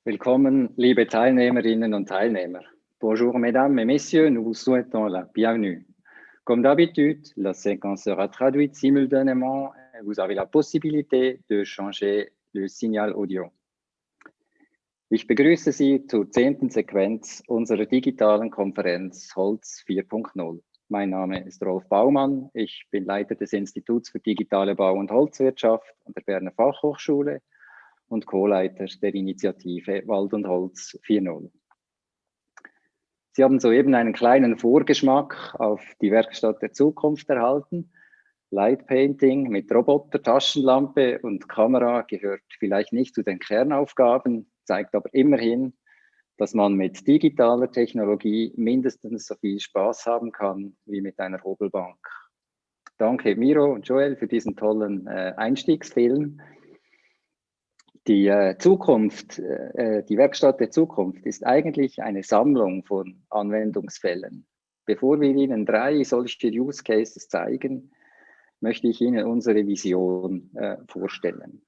Willkommen, liebe Teilnehmerinnen und Teilnehmer. Bonjour, mesdames et messieurs, nous vous souhaitons la bienvenue. Comme d'habitude, la séquence sera traduite simultanément et vous avez la possibilité de changer le signal audio. Ich begrüße Sie zur 10. Sequenz unserer digitalen Konferenz Holz 4.0. Mein Name ist Rolf Baumann, ich bin Leiter des Instituts für digitale Bau- und Holzwirtschaft an der Berner Fachhochschule und Co-Leiter der Initiative Wald und Holz 4.0. Sie haben soeben einen kleinen Vorgeschmack auf die Werkstatt der Zukunft erhalten. Light Painting mit Roboter, Taschenlampe und Kamera gehört vielleicht nicht zu den Kernaufgaben, zeigt aber immerhin, dass man mit digitaler Technologie mindestens so viel Spaß haben kann wie mit einer Hobelbank. Danke Miro und Joel für diesen tollen Einstiegsfilm. Die Werkstatt der Zukunft ist eigentlich eine Sammlung von Anwendungsfällen. Bevor wir Ihnen 3 solcher Use Cases zeigen, möchte ich Ihnen unsere Vision vorstellen.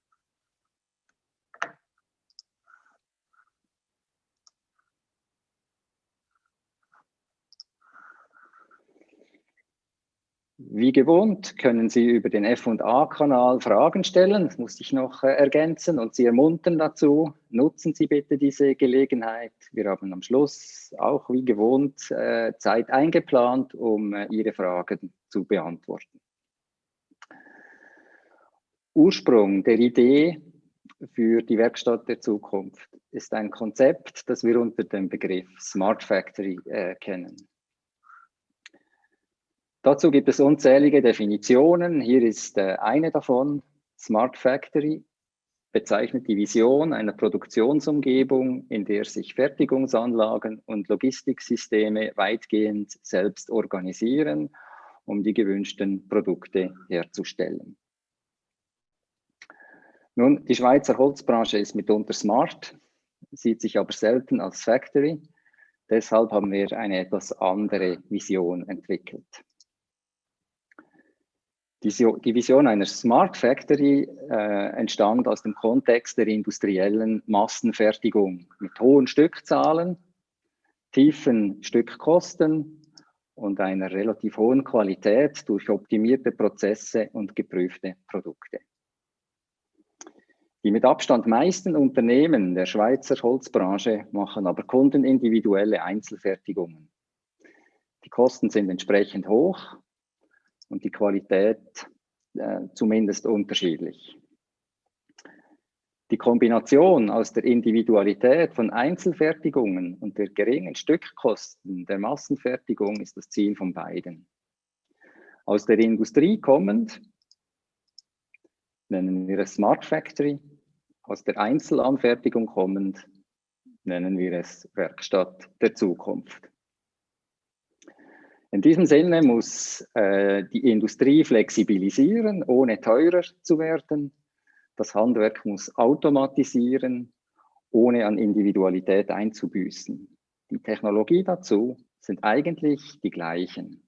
Wie gewohnt können Sie über den F&A-Kanal Fragen stellen, das muss ich noch ergänzen und Sie ermuntern dazu. Nutzen Sie bitte diese Gelegenheit. Wir haben am Schluss auch wie gewohnt Zeit eingeplant, um Ihre Fragen zu beantworten. Ursprung der Idee für die Werkstatt der Zukunft ist ein Konzept, das wir unter dem Begriff Smart Factory kennen. Dazu gibt es unzählige Definitionen. Hier ist eine davon. Smart Factory bezeichnet die Vision einer Produktionsumgebung, in der sich Fertigungsanlagen und Logistiksysteme weitgehend selbst organisieren, um die gewünschten Produkte herzustellen. Nun, die Schweizer Holzbranche ist mitunter smart, sieht sich aber selten als Factory. Deshalb haben wir eine etwas andere Vision entwickelt. Die Vision einer Smart Factory entstand aus dem Kontext der industriellen Massenfertigung mit hohen Stückzahlen, tiefen Stückkosten und einer relativ hohen Qualität durch optimierte Prozesse und geprüfte Produkte. Die mit Abstand meisten Unternehmen der Schweizer Holzbranche machen aber kundenindividuelle Einzelfertigungen. Die Kosten sind entsprechend hoch und die Qualität zumindest unterschiedlich. Die Kombination aus der Individualität von Einzelfertigungen und der geringen Stückkosten der Massenfertigung ist das Ziel von beiden. Aus der Industrie kommend nennen wir es Smart Factory, aus der Einzelanfertigung kommend nennen wir es Werkstatt der Zukunft. In diesem Sinne muss die Industrie flexibilisieren, ohne teurer zu werden. Das Handwerk muss automatisieren, ohne an Individualität einzubüßen. Die Technologie dazu sind eigentlich die gleichen.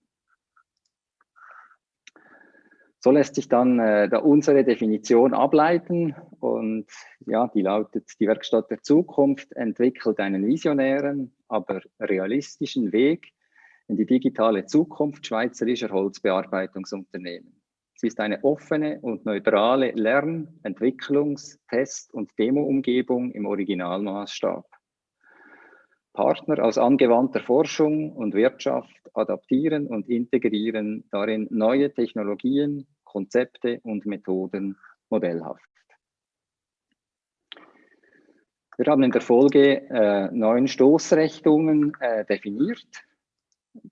So lässt sich dann unsere Definition ableiten und ja, die lautet: Die Werkstatt der Zukunft entwickelt einen visionären, aber realistischen Weg in die digitale Zukunft schweizerischer Holzbearbeitungsunternehmen. Sie ist eine offene und neutrale Lern-, Entwicklungs-, Test- und Demo-Umgebung im Originalmaßstab. Partner aus angewandter Forschung und Wirtschaft adaptieren und integrieren darin neue Technologien, Konzepte und Methoden modellhaft. Wir haben in der Folge 9 Stoßrichtungen definiert,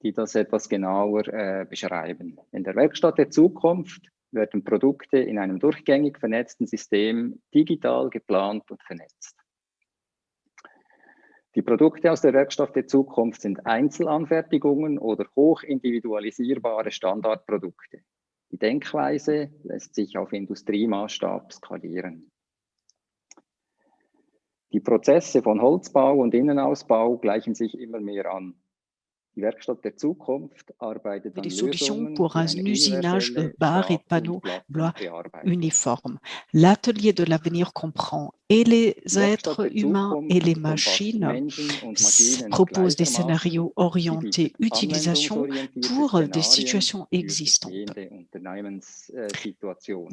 die das etwas genauer beschreiben. In der Werkstatt der Zukunft werden Produkte in einem durchgängig vernetzten System digital geplant und vernetzt. Die Produkte aus der Werkstatt der Zukunft sind Einzelanfertigungen oder hochindividualisierbare Standardprodukte. Die Denkweise lässt sich auf Industriemaßstab skalieren. Die Prozesse von Holzbau und Innenausbau gleichen sich immer mehr an. Die Werkstatt der Zukunft arbeitet an Des solutions Lösungen pour für un eine usinage de universelle barres et de Stab- und panneaux blois Plattenbearbeitung. uniformes. L'atelier de l'avenir comprend et les êtres humains et les machines proposent des scénarios orientés utilisation pour des situations existantes.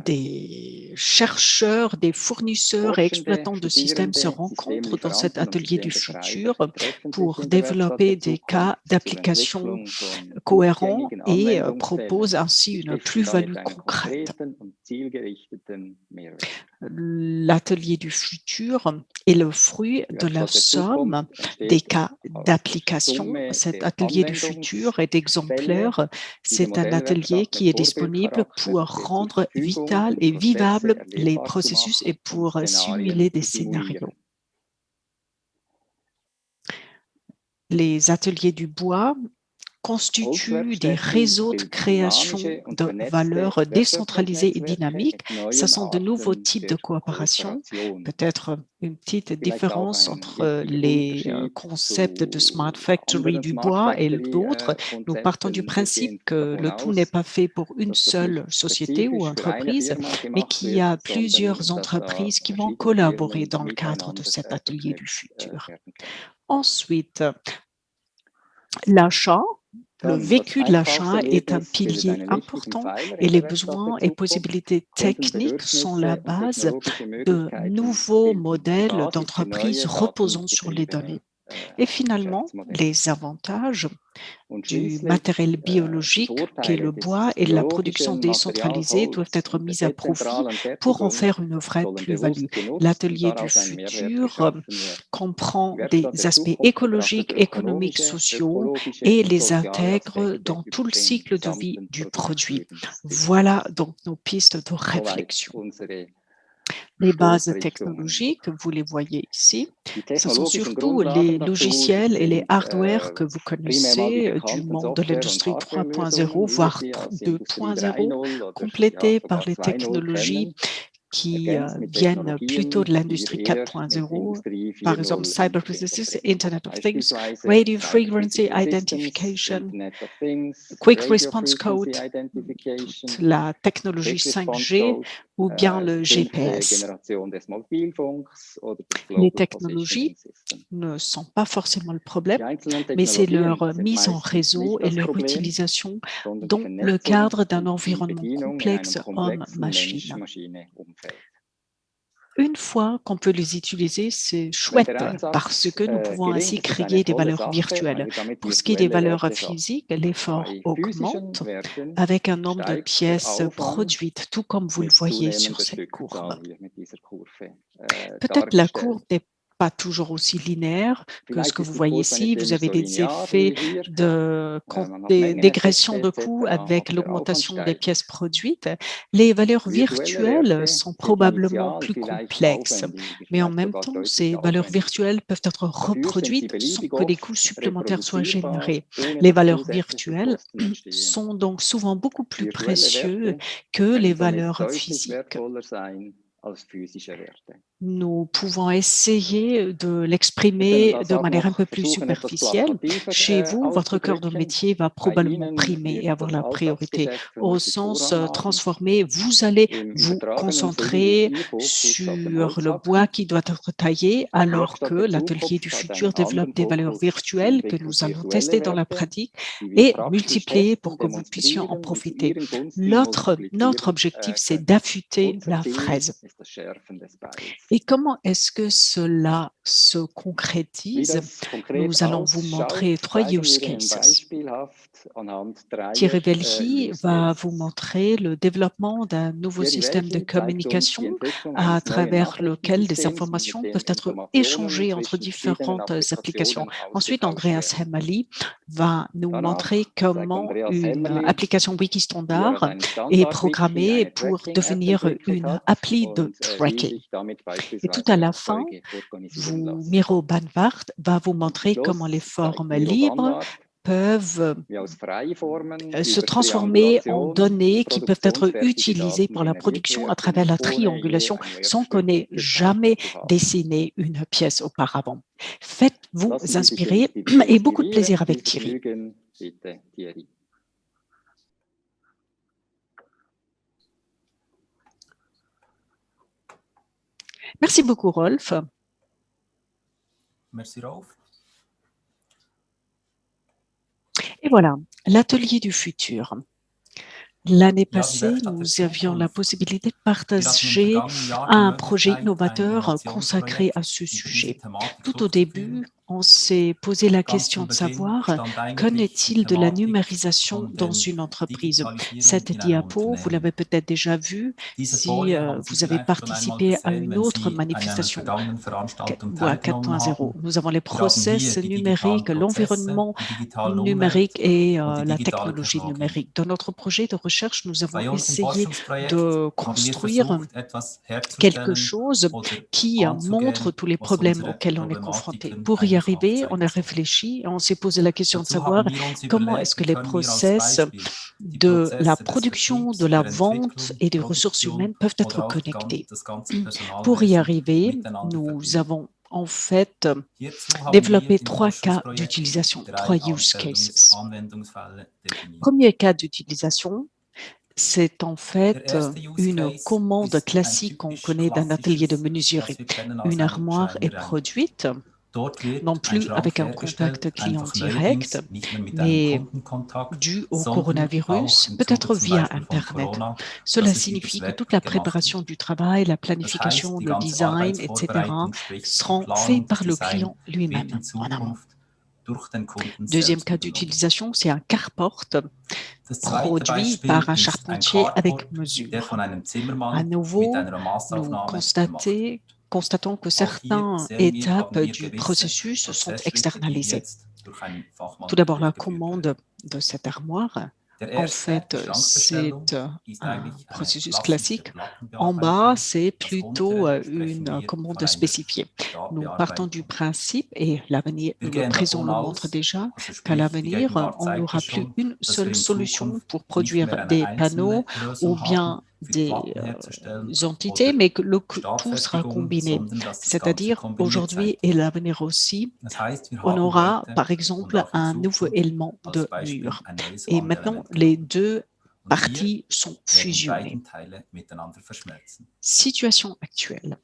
Des chercheurs, des fournisseurs et exploitants de systèmes se rencontrent dans cet atelier du futur pour développer des cas d'application cohérents et proposent ainsi une plus-value concrète. L'atelier du futur est le fruit de la somme des cas d'application. Cet atelier du futur est exemplaire. C'est un atelier qui est disponible pour rendre vital et vivable les processus et pour simuler des scénarios. Les ateliers du bois constituent des réseaux de création de valeur décentralisés et dynamiques. Ce sont de nouveaux types de coopération. Peut-être une petite différence entre les concepts de Smart Factory du bois et d'autres. Nous partons du principe que le tout n'est pas fait pour une seule société ou entreprise, mais qu'il y a plusieurs entreprises qui vont collaborer dans le cadre de cet atelier du futur. Ensuite, l'achat. Le vécu de l'achat est un pilier important et les besoins et possibilités techniques sont la base de nouveaux modèles d'entreprise reposant sur les données. Et finalement, les avantages du matériel biologique qu'est le bois et la production décentralisée doivent être mis à profit pour en faire une vraie plus-value. L'atelier du futur comprend des aspects écologiques, économiques, sociaux et les intègre dans tout le cycle de vie du produit. Voilà donc nos pistes de réflexion. Les bases technologiques, vous les voyez ici, ce sont surtout les logiciels et les hardware que vous connaissez du monde de l'industrie 3.0, voire 2.0, complétés par les technologies qui viennent plutôt de l'industrie 4.0, par exemple Cyber Processes, Internet of Things, Radio Frequency Identification, Quick Response Code, la technologie 5G ou bien le GPS. Les technologies ne sont pas forcément le problème, mais c'est leur mise en réseau et leur utilisation dans le cadre d'un environnement complexe homme-machine. Une fois qu'on peut les utiliser, c'est chouette parce que nous pouvons ainsi créer des valeurs virtuelles. Pour ce qui est des valeurs physiques, l'effort augmente avec un nombre de pièces produites, tout comme vous le voyez sur cette courbe. Peut-être la courbe n'est pas toujours aussi linéaire que ce que vous voyez ici. Vous avez des effets de dégression de coûts avec l'augmentation des pièces produites. Les valeurs virtuelles sont probablement plus complexes, mais en même temps, ces valeurs virtuelles peuvent être reproduites sans que des coûts supplémentaires soient générés. Les valeurs virtuelles sont donc souvent beaucoup plus précieuses que les valeurs physiques. Nous pouvons essayer de l'exprimer de manière un peu plus superficielle. Chez vous, votre cœur de métier va probablement primer et avoir la priorité. Au sens transformé, vous allez vous concentrer sur le bois qui doit être taillé, alors que l'atelier du futur développe des valeurs virtuelles que nous allons tester dans la pratique et multiplier pour que vous puissiez en profiter. Notre objectif, c'est d'affûter la fraise. Et comment est-ce que cela se concrétise? Nous allons vous montrer 3 use cases. Thierry Velhi va vous montrer le développement d'un nouveau système de communication à travers lequel des informations peuvent être échangées entre différentes applications. Ensuite, Andreas Hemali va nous montrer comment une application Wikistandard est programmée pour devenir une appli de tracking. Et tout à la fin, Miro Banvart va vous montrer comment les formes libres peuvent se transformer en données qui peuvent être utilisées pour la production à travers la triangulation sans qu'on ait jamais dessiné une pièce auparavant. Faites-vous inspirer et beaucoup de plaisir avec Thierry. Merci beaucoup, Rolf. Merci, Rolf. Et voilà, l'atelier du futur. L'année passée, nous avions la possibilité de partager un projet innovateur consacré à ce sujet. Tout au début, on s'est posé la question de savoir qu'en est-il de la numérisation dans une entreprise. Cette diapo, vous l'avez peut-être déjà vue si vous avez participé à une autre manifestation Bois 4.0. Nous avons les process numériques, l'environnement numérique et la technologie numérique. Dans notre projet de recherche, nous avons essayé de construire quelque chose qui montre tous les problèmes auxquels on est confronté. Pour y arriver, on a réfléchi et on s'est posé la question de savoir comment est-ce que les process de la production, de la vente et des ressources humaines peuvent être connectés. Pour y arriver, nous avons en fait développé 3 cas d'utilisation, 3 use cases. Premier cas d'utilisation, c'est en fait une commande classique qu'on connaît d'un atelier de menuiserie. Une armoire est produite, non plus avec un contact client direct, mais dû au coronavirus, peut-être via Internet. Cela signifie que toute la préparation du travail, la planification, le design, etc. seront faits par le client lui-même en amont. Deuxième cas d'utilisation, c'est un carport produit par un charpentier avec mesure. À nouveau, nous constatons que certaines étapes du processus sont externalisées. Tout d'abord, la commande de cette armoire. En fait, c'est un processus classique. En bas, c'est plutôt une commande spécifiée. Nous partons du principe, et l'avenir, le présent le montre déjà, qu'à l'avenir, on n'aura plus une seule solution pour produire des panneaux ou bien des entités, mais que tout sera combiné. C'est-à-dire, aujourd'hui et l'avenir aussi, on aura, par exemple, un nouveau élément de mur. Et maintenant, les deux parties sont fusionnées. Situation actuelle.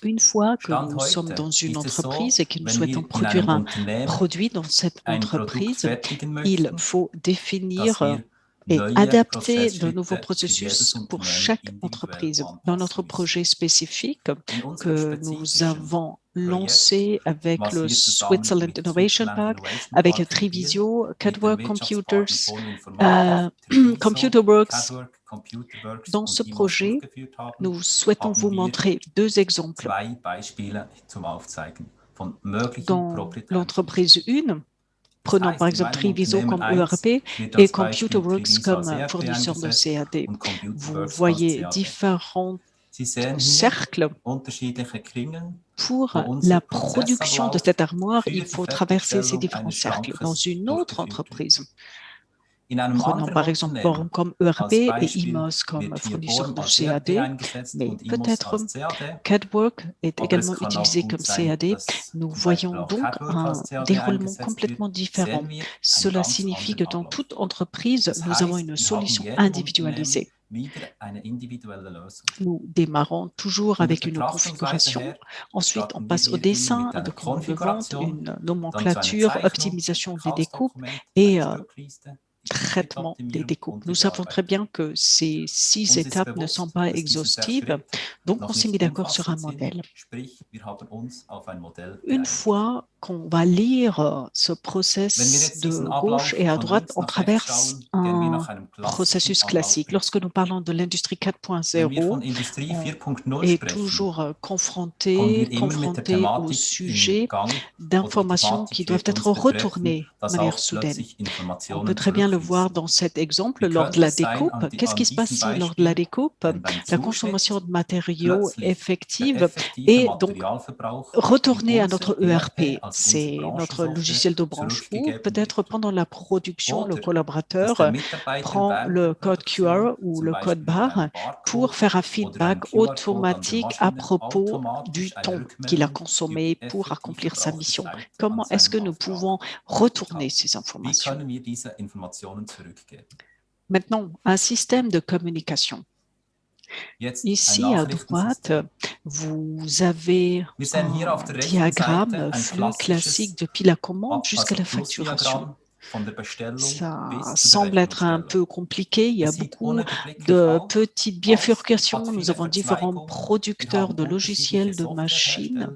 Une fois que nous sommes dans une entreprise et que nous souhaitons produire un produit dans cette entreprise, il faut définir et adapter de nouveaux processus pour chaque entreprise. Dans notre projet spécifique que nous avons lancé avec le Switzerland Innovation Park, avec Trivisio, Cadwork Computers, ComputerWorks. Dans ce projet, nous souhaitons vous montrer 2 exemples. Dans l'entreprise 1, prenons par exemple Trivisio comme ERP et ComputerWorks comme fournisseur de CAD. Vous voyez différents cercles. Pour la production de cette armoire, il faut traverser ces différents cercles. Dans une autre entreprise, prenons par exemple Born comme ERP et IMOS comme fournisseur de CAD, mais peut-être Cadwork est également utilisé comme CAD. Nous voyons donc un déroulement complètement différent. Cela signifie que dans toute entreprise, nous avons une solution individualisée. Nous démarrons toujours avec une configuration. Ensuite, on passe au dessin, un document de vente, une nomenclature, optimisation des découpes et traitement des découpes. Nous savons très bien que ces 6 étapes ne sont pas exhaustives, donc on s'est mis d'accord sur un modèle. Une fois qu'on va lire ce process de gauche et à droite, on traverse un processus classique. Lorsque nous parlons de l'industrie 4.0, on est toujours confronté au sujet d'informations qui doivent être retournées de manière soudaine. On peut très bien le voir dans cet exemple lors de la découpe. Qu'est-ce qui se passe si lors de la découpe, la consommation de matériaux effective est donc retournée à notre ERP, c'est notre logiciel de branche, ou peut-être pendant la production, le collaborateur prend le code QR ou le code barre pour faire un feedback automatique à propos du temps qu'il a consommé pour accomplir sa mission. Comment est-ce que nous pouvons retourner ces informations? Maintenant, un système de communication. Ici, à droite, vous avez un diagramme flux classique depuis la commande jusqu'à la facturation. Ça semble être un peu compliqué. Il y a beaucoup de petites bifurcations. Nous avons différents producteurs de logiciels, de machines.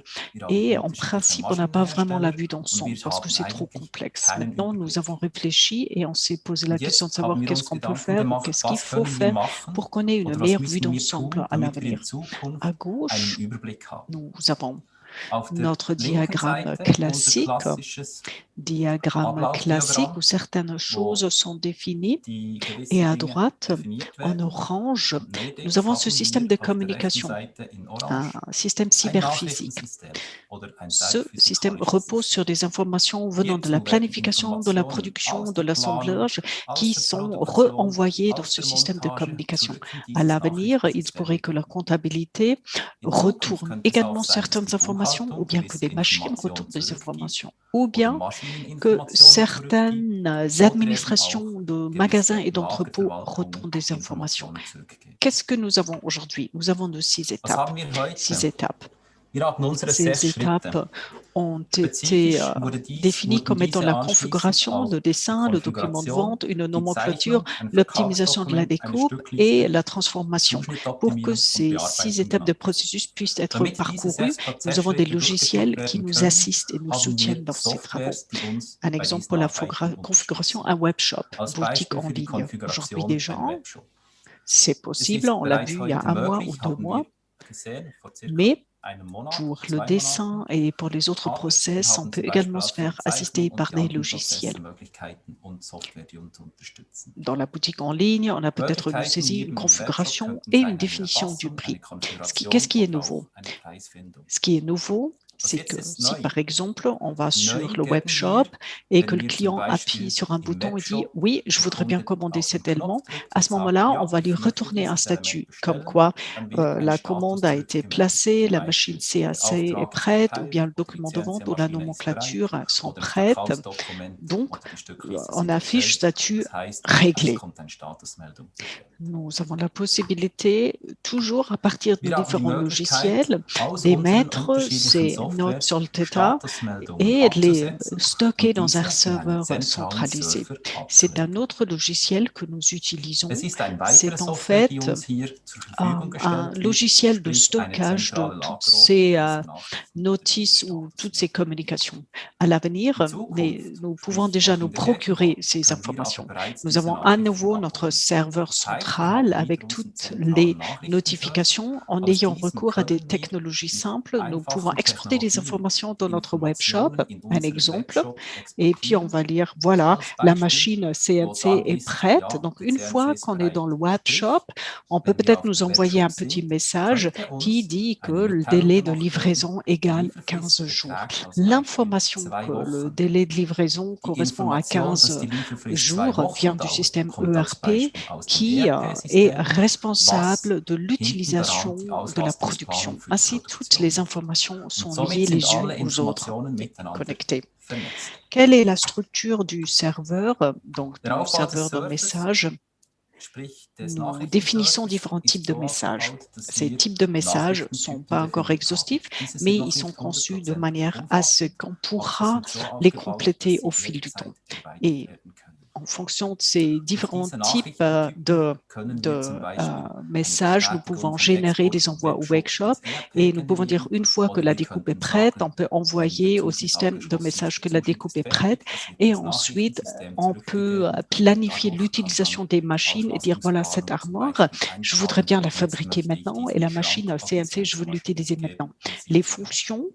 Et en principe, on n'a pas vraiment la vue d'ensemble parce que c'est trop complexe. Maintenant, nous avons réfléchi et on s'est posé la question de savoir qu'est-ce qu'on peut faire ou qu'est-ce qu'il faut faire pour qu'on ait une meilleure vue d'ensemble à l'avenir. À gauche, nous avons notre diagramme classique où certaines choses sont définies. Et à droite, en orange, nous avons ce système de communication, un système cyberphysique. Ce système repose sur des informations venant de la planification, de la production, de l'assemblage qui sont renvoyées dans ce système de communication. À l'avenir, il se pourrait que la comptabilité retourne également certaines informations ou bien que des machines retournent des informations ou bien que certaines administrations de magasins et d'entrepôts retournent des informations. Qu'est-ce que nous avons aujourd'hui? Nous avons de 6 étapes. 6 étapes. Ces étapes ont été définies comme étant la configuration, le dessin, le document de vente, une nomenclature, l'optimisation de la découpe et la transformation. Pour que ces 6 étapes de processus puissent être parcourues, nous avons des logiciels qui nous assistent et nous soutiennent dans ces travaux. Un exemple pour la configuration, un webshop, boutique en ligne. Aujourd'hui déjà, c'est possible, on l'a vu il y a 1 mois ou 2 mois, mais pour le dessin et pour les autres process, on peut également se faire assister par des logiciels. Dans la boutique en ligne, on a peut-être une saisie, une configuration et une définition du prix. Qu'est-ce qui est nouveau? Ce qui est nouveau, c'est que si par exemple, on va sur le web shop et que le client appuie sur un bouton et dit « Oui, je voudrais bien commander cet élément », à ce moment-là, on va lui retourner un statut comme quoi la commande a été placée, la machine CAC est prête ou bien le document de vente ou la nomenclature sont prêtes. Donc, on affiche statut réglé. Nous avons la possibilité, toujours à partir de différents logiciels, d'émettre ces notes sur le Theta et de les stocker dans un serveur centralisé. C'est un autre logiciel que nous utilisons. C'est en fait un logiciel de stockage de toutes ces notices ou toutes ces communications. À l'avenir, nous pouvons déjà nous procurer ces informations. Nous avons à nouveau notre serveur central avec toutes les notifications. En ayant recours à des technologies simples, nous pouvons exporter des informations dans notre web shop, un exemple, et puis on va lire, voilà, la machine CNC est prête. Donc, une fois qu'on est dans le web shop, on peut peut-être nous envoyer un petit message qui dit que le délai de livraison égale 15 jours. L'information que le délai de livraison correspond à 15 jours vient du système ERP qui est responsable de l'utilisation de la production. Ainsi, toutes les informations sont liées les unes aux autres et connectées. Quelle est la structure du serveur, donc du serveur de messages? Nous définissons différents types de messages. Ces types de messages ne sont pas encore exhaustifs, mais ils sont conçus de manière à ce qu'on pourra les compléter au fil du temps. Et en fonction de ces différents types de messages, nous pouvons générer des envois au workshop et nous pouvons dire une fois que la découpe est prête, on peut envoyer au système de messages que la découpe est prête et ensuite on peut planifier l'utilisation des machines et dire voilà cette armoire, je voudrais bien la fabriquer maintenant et la machine CNC, je veux l'utiliser maintenant. Les fonctions,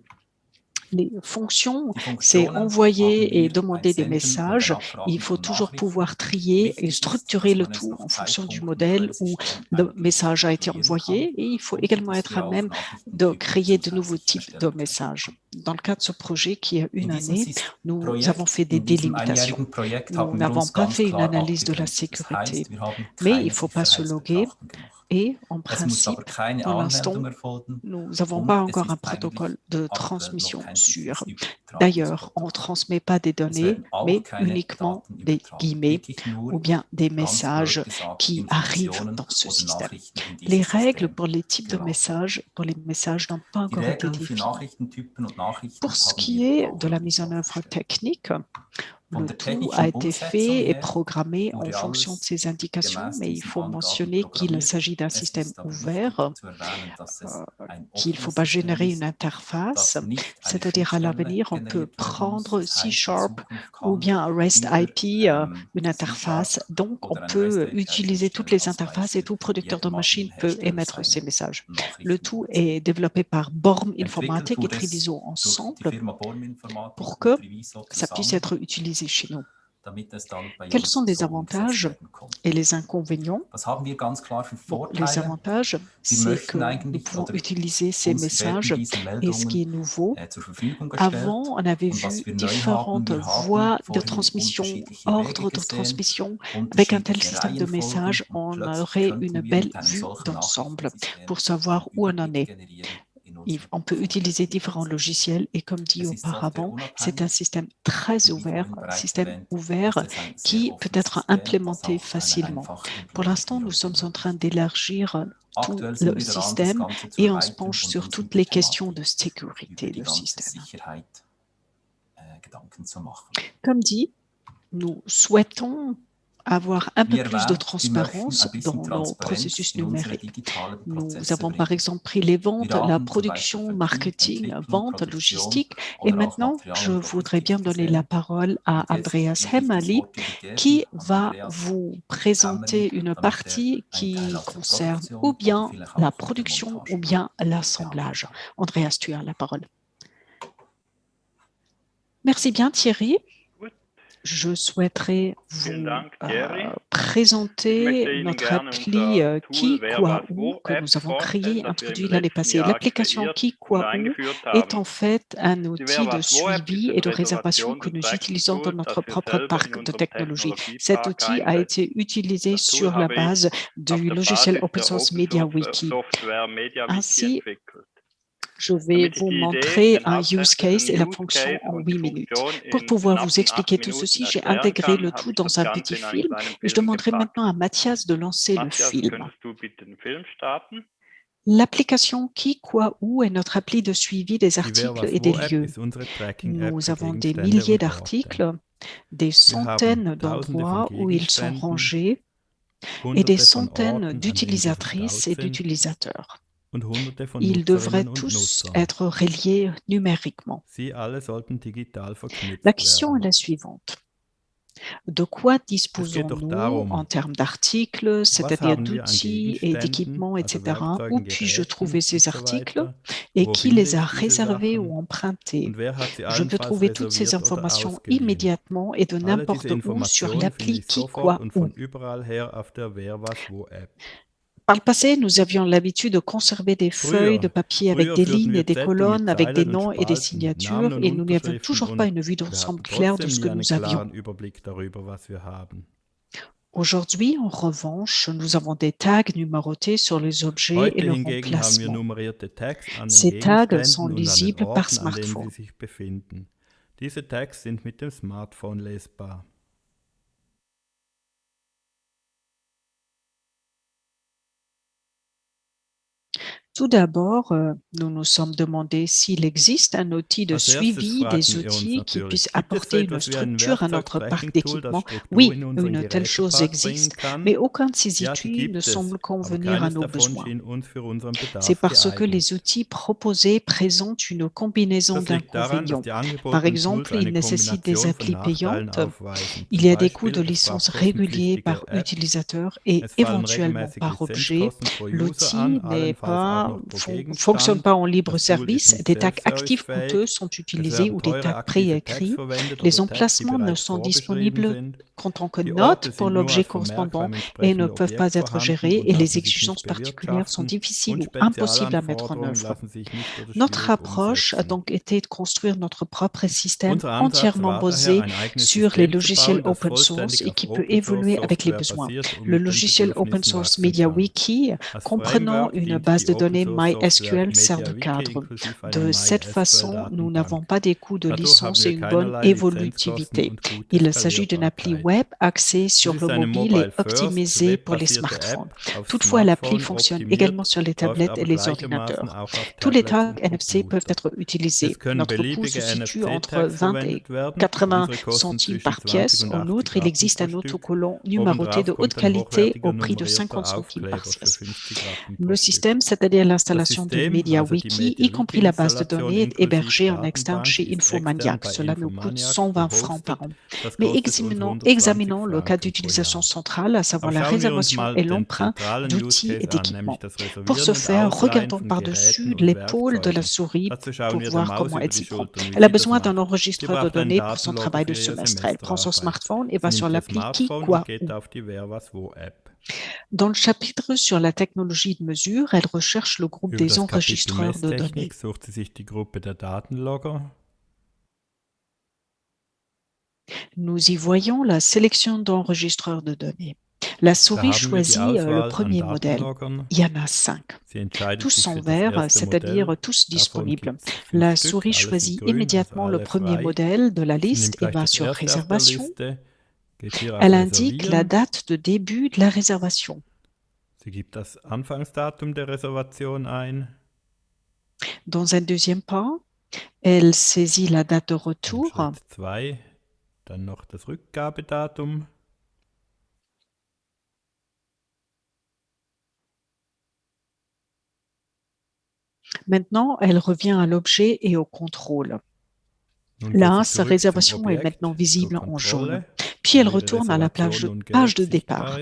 c'est envoyer et demander des messages. Il faut toujours pouvoir trier et structurer le tout en fonction du modèle où le message a été envoyé et il faut également être à même de créer de nouveaux types de messages. Dans le cas de ce projet qui a une année, nous avons fait des délimitations. Nous n'avons pas fait une analyse de la sécurité, mais il ne faut pas se loguer. Et en Es muss aber principe, keine pour l'instant, Anmeldung erfolgen nous n'avons und pas es encore un ist eigentlich protocole de aktuell noch transmission kein sûr. sicheres D'ailleurs, on ne Übertragungsprotokoll. transmet pas des Es données, werden auch mais keine uniquement Daten des übertragen, guillemets wirklich nur, ou bien des ganz blöd messages gesagt, qui arrivent Informationen dans ce oder système. Nachrichten in Les dieses règles System pour les types de geladen. messages n'ont pas Die encore été Regeln für définis. Nachrichtentypen und Nachrichten Pour ce haben qui wir est auch de la noch mise nicht en œuvre aufgestellt. technique, Von le der tout a technischen été Umsetzung fait et her programmé en wurde fonction de alles ces indications, gemäß mais il diesen faut Angaben mentionner qu'il programmiert. s'agit d'un Es système ist aber ouvert, wichtig zu erwähnen, dass es ein qu'il ne faut offenes pas System générer une ist, interface, dass nicht eine c'est-à-dire à Schnittstelle l'avenir, on peut generiert werden muss. prendre Das heißt, in C# Zukunft ou kann bien REST über IP, une C# interface. Donc, on oder eine REST peut API utiliser toutes Schnittstelle les als interfaces et Beispiel tout producteur jeder de machine peut Maschinenhersteller émettre ces seine messages. Le Nachrichten tout übertragen. est développé par Borm Entwickelt Informatik et wurde es Triviso durch die ensemble Firma Borm Informatik pour und que Triviso ça puisse zusammen, être utilisé chez nous. damit es dann bei Quels uns sont les so umgesetzt avantages werden konnte. et les inconvénients? Was haben wir ganz klar für Bon, les Vorteile? avantages, Wir c'est möchten que nous eigentlich, pouvons oder utiliser ces uns werden messages diese et ce qui Meldungen est nouveau. zur Verfügung gestellt. Avant, on avait Und was vu wir neu haben, différentes wir haben voies de vorhin transmission, unterschiedliche Wege ordres de gesehen, transmission. Avec un tel unterschiedliche système de Reihenfolgen messages, und on plötzlich aurait une könnten wir belle mit einem vue solchen d'ensemble Nachrichtensystem pour einen savoir où on en Überblick est. generieren in On unserem peut utiliser différents Vorgehensprozess. logiciels et comme dit Es ist auparavant, c'est un softwareunabhängig système très und wie ouvert, vorhin un bereits système erwähnt, ouvert ist es ein sehr qui peut offenes être System, was implémenté auch eine facilement. einfache Pour l'instant, nous Implementierung sommes en train ermöglicht. d'élargir tout Aktuell sind le wir daran, das système Ganze zu et on se erweitern penche und sur uns toutes über les questions de Thematik, über sécurité die du ganze système. Sicherheit Gedanken zu machen. Comme dit, nous souhaitons avoir un peu Wie plus de erwähnt, wir möchten transparence ein bisschen dans nos Transparenz processus in unsere numériques. digitalen Nous Prozesse avons par bringen. exemple pris les ventes, Wir la haben zum Beispiel production, Vertrieb, marketing, Entwicklung, vente, Produktion logistique. Et oder auch maintenant, Material- je und voudrais bien Logistik donner la gesehen. parole à Und jetzt Andreas möchte ich das Hemali, Wort übergeben qui an va Andreas vous présenter Hemmerli, une damit partie einen qui Teil aus der concerne Produktion ou oder bien vielleicht la auch der production Montage ou bien behandeln l'assemblage. kann. Andreas, tu as la parole. Merci bien Thierry. Je souhaiterais vous présenter notre appli Ki-Kwa-Ou que nous avons créé, introduit l'année passée. L'application Ki-Kwa-Ou est en fait un outil de suivi et de réservation que nous utilisons dans notre propre parc de technologie. Cet outil a été utilisé sur la base du logiciel open source MediaWiki. Ainsi, je vais vous montrer un use case et la fonction en 8 minutes. Pour pouvoir vous expliquer tout ceci, j'ai intégré le tout dans un petit film et je demanderai maintenant à Mathias de lancer le film. L'application Ki-Kwa-Ou est notre appli de suivi des articles et des lieux. Nous avons des milliers d'articles, des centaines d'endroits où ils sont rangés et des centaines d'utilisatrices et d'utilisateurs. Ils devraient tous être reliés numériquement. La question est la suivante. De quoi disposons-nous en termes d'articles, c'est-à-dire d'outils et d'équipements, etc. Où puis-je trouver ces articles et qui les a réservés ou empruntés? Je peux trouver toutes ces informations immédiatement et de n'importe où sur l'appli Ki-Kwa-Ou. Par le passé, nous avions l'habitude de conserver des feuilles de papier avec des lignes et des colonnes, avec des noms et des signatures, et nous n'avions toujours pas une vue d'ensemble claire de ce que nous avions. Aujourd'hui, en revanche, nous avons des tags numérotés sur les objets et leur emplacement. Ces tags sont lisibles par smartphone. Diese Tags sind mit dem Smartphone lesbar. Tout d'abord, nous nous sommes demandé s'il existe un outil de suivi des outils qui puisse apporter une structure à notre parc d'équipements. Oui, une telle chose existe, mais aucun de ces outils ne semble convenir à nos besoins. C'est parce que les outils proposés présentent une combinaison d'inconvénients. Par exemple, ils nécessitent des applis payantes, il y a des coûts de licence réguliers par utilisateur et éventuellement par objet. L'outil n'est pas fonctionne pas en libre service, des tags actifs coûteux sont utilisés ou des tags préécrits. Les emplacements ne sont disponibles qu'en tant que notes pour l'objet correspondant et ne peuvent pas être gérés et les exigences particulières sont difficiles ou impossibles à mettre en œuvre. Notre approche a donc été de construire notre propre système entièrement basé sur les logiciels open source et qui peut évoluer avec les besoins. Le logiciel open source MediaWiki, comprenant une base de données MySQL, sert de cadre. De cette façon, nous n'avons pas des coûts de licence et une bonne évolutivité. Il s'agit d'une appli web axée sur le mobile et optimisée pour les smartphones. Toutefois, l'appli fonctionne également sur les tablettes et les ordinateurs. Tous les tags NFC peuvent être utilisés. Notre coût se situe entre 20 et 80 centimes par pièce. En outre, il existe un autocollant numéroté de haute qualité au prix de 50 centimes par pièce. Le système, c'est-à-dire l'installation de MediaWiki, y compris la base de données, est hébergée en externe chez Infomaniac. Cela nous coûte 120 francs par an. Mais examinons le cas d'utilisation centrale, à savoir la réservation et l'emprunt d'outils et d'équipements. Pour ce faire, regardons par-dessus l'épaule de la souris pour voir comment elle s'y prend. Elle a besoin d'un enregistreur de données pour son travail de semestre. Elle prend son smartphone et va sur l'appli Qui, Quoi, Où. Dans le chapitre sur la technologie de mesure, elle recherche le groupe des enregistreurs de données. Nous y voyons la sélection d'enregistreurs de données. La souris choisit le premier modèle. Il y en a 5. Tous sont verts, c'est-à-dire tous disponibles. La souris choisit immédiatement le premier modèle de la liste et va sur Réservation. Elle indique la date de début de la réservation. Dans un deuxième pas, elle saisit la date de retour. Maintenant, elle revient à l'objet et au contrôle. Là, sa réservation est maintenant visible en jaune. Puis elle retourne à la page de départ.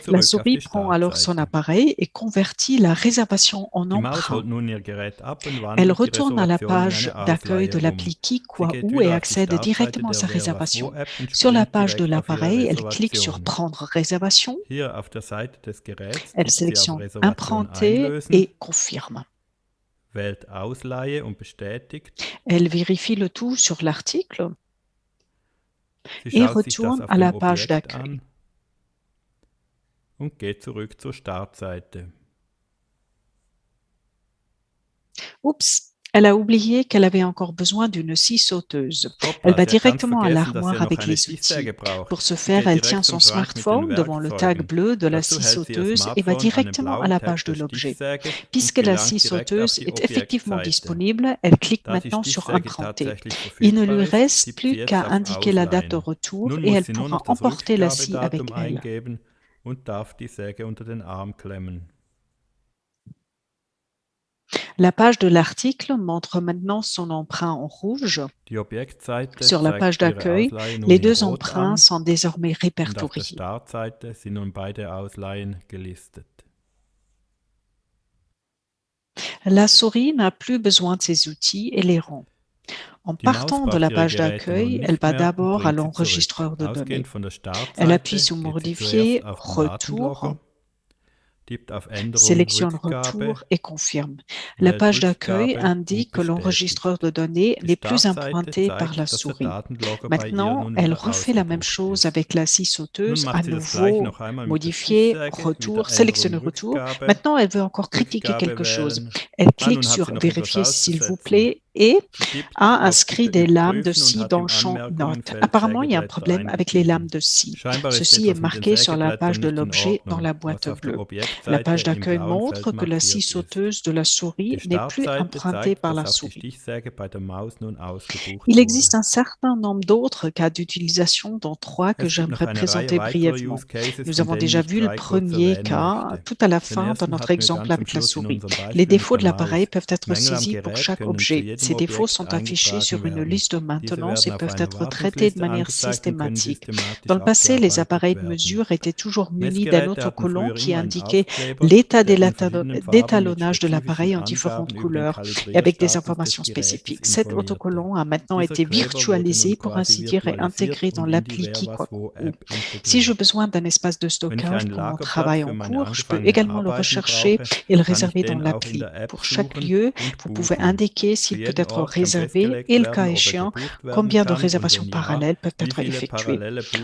La souris prend alors son appareil et convertit la réservation en emprunt. Elle retourne à la page d'accueil de l'appli Qui, Quoi, Où et accède directement à sa réservation. Sur la page de l'appareil, elle clique sur Prendre réservation. Elle sélectionne Emprunter et confirme. Elle vérifie le tout sur l'article et retourne à la page d'accueil. Oups, elle a oublié qu'elle avait encore besoin d'une scie sauteuse. Elle va directement à l'armoire avec les outils. Pour ce faire, elle tient son smartphone devant le tag bleu de la scie sauteuse et va directement à la page de l'objet. Puisque la scie sauteuse est effectivement disponible, elle clique maintenant sur Emprunter. Il ne lui reste plus qu'à indiquer la date de retour et elle pourra emporter la scie avec elle. La page de l'article montre maintenant son emprunt en rouge. Sur la page d'accueil, les deux emprunts sont désormais répertoriés. La souris n'a plus besoin de ces outils et les rend. En partant de la page d'accueil, elle va d'abord à l'enregistreur de données. Elle appuie sur Modifier, Retour, sélectionne Retour et confirme. La page d'accueil indique que l'enregistreur de données n'est plus emprunté par la souris. Maintenant, elle refait la même chose avec la scie sauteuse, à nouveau Modifier, Retour, sélectionne Retour. Maintenant, elle veut encore critiquer quelque chose. Elle clique sur Vérifier s'il vous plaît et a inscrit des lames de scie dans le champ Notes. Apparemment, il y a un problème avec les lames de scie. Ceci est marqué sur la page de l'objet dans la boîte bleue. La page d'accueil montre que la scie sauteuse de la souris n'est plus empruntée par la souris. Il existe un certain nombre d'autres cas d'utilisation, dont 3 que j'aimerais présenter brièvement. Nous avons déjà vu le premier cas tout à la fin de notre exemple avec la souris. Les défauts de l'appareil peuvent être saisis pour chaque objet. Ces défauts sont affichés sur une liste de maintenance et peuvent être traités de manière systématique. Dans le passé, les appareils de mesure étaient toujours munis d'un autocollant qui indiquait l'état d'étalonnage de l'appareil en différentes couleurs et avec des informations spécifiques. Cet autocollant a maintenant été virtualisé, pour ainsi dire, et intégré dans l'appli Kikoku. Si j'ai besoin d'un espace de stockage pour mon travail en cours, je peux également le rechercher et le réserver dans l'appli. Pour chaque lieu, vous pouvez indiquer s'il peut être réservé et, le cas échéant, combien de réservations parallèles peuvent être effectuées.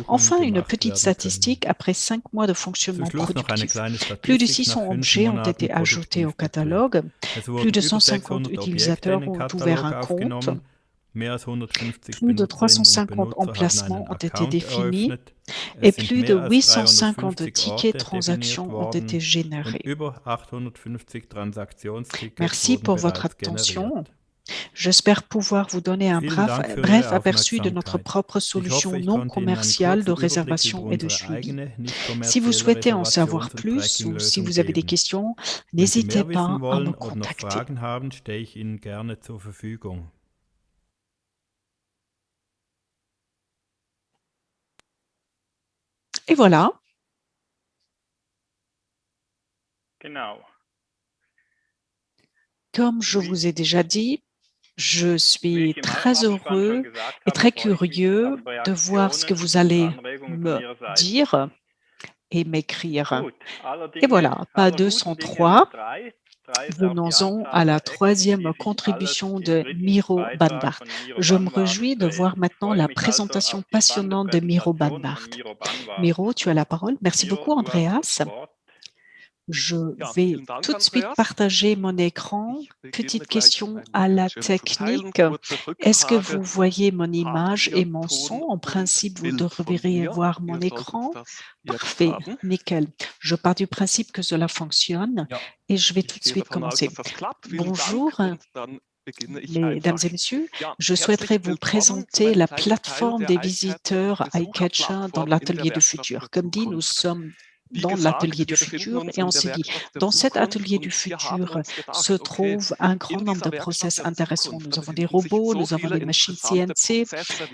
Enfin, une petite statistique après 5 mois de fonctionnement productif. Plus de 600 objets ont été ajoutés au catalogue, plus de 150 utilisateurs ont ouvert un compte, plus de 350 emplacements ont été définis et plus de 850 tickets de transactions ont été générés. Merci pour votre attention. J'espère pouvoir vous donner un bref aperçu de notre propre solution non commerciale de réservation et de suivi. Si vous souhaitez en savoir plus ou si vous avez des questions, n'hésitez pas à me contacter. Et voilà. Comme je vous ai déjà dit, je suis très heureux et très curieux de voir ce que vous allez me dire et m'écrire. Et voilà, pas 203. Venons-en à la troisième contribution de Miro Banbart. Je me réjouis de voir maintenant la présentation passionnante de Miro Banbart. Miro, tu as la parole. Merci beaucoup, Andreas. Je vais tout de suite partager mon écran. Petite question à la technique. Est-ce que vous voyez mon image et mon son? En principe, vous devriez voir mon écran. Parfait, nickel. Je pars du principe que cela fonctionne et je vais tout de suite commencer. Bonjour. Mesdames et messieurs, je souhaiterais vous présenter la plateforme des visiteurs iCatcher dans l'atelier du futur. Comme dit, nous sommes dans l'atelier du futur et on s'est dit, dans cet atelier du futur se trouve un grand nombre de process intéressants. Nous avons des robots, nous avons des machines CNC,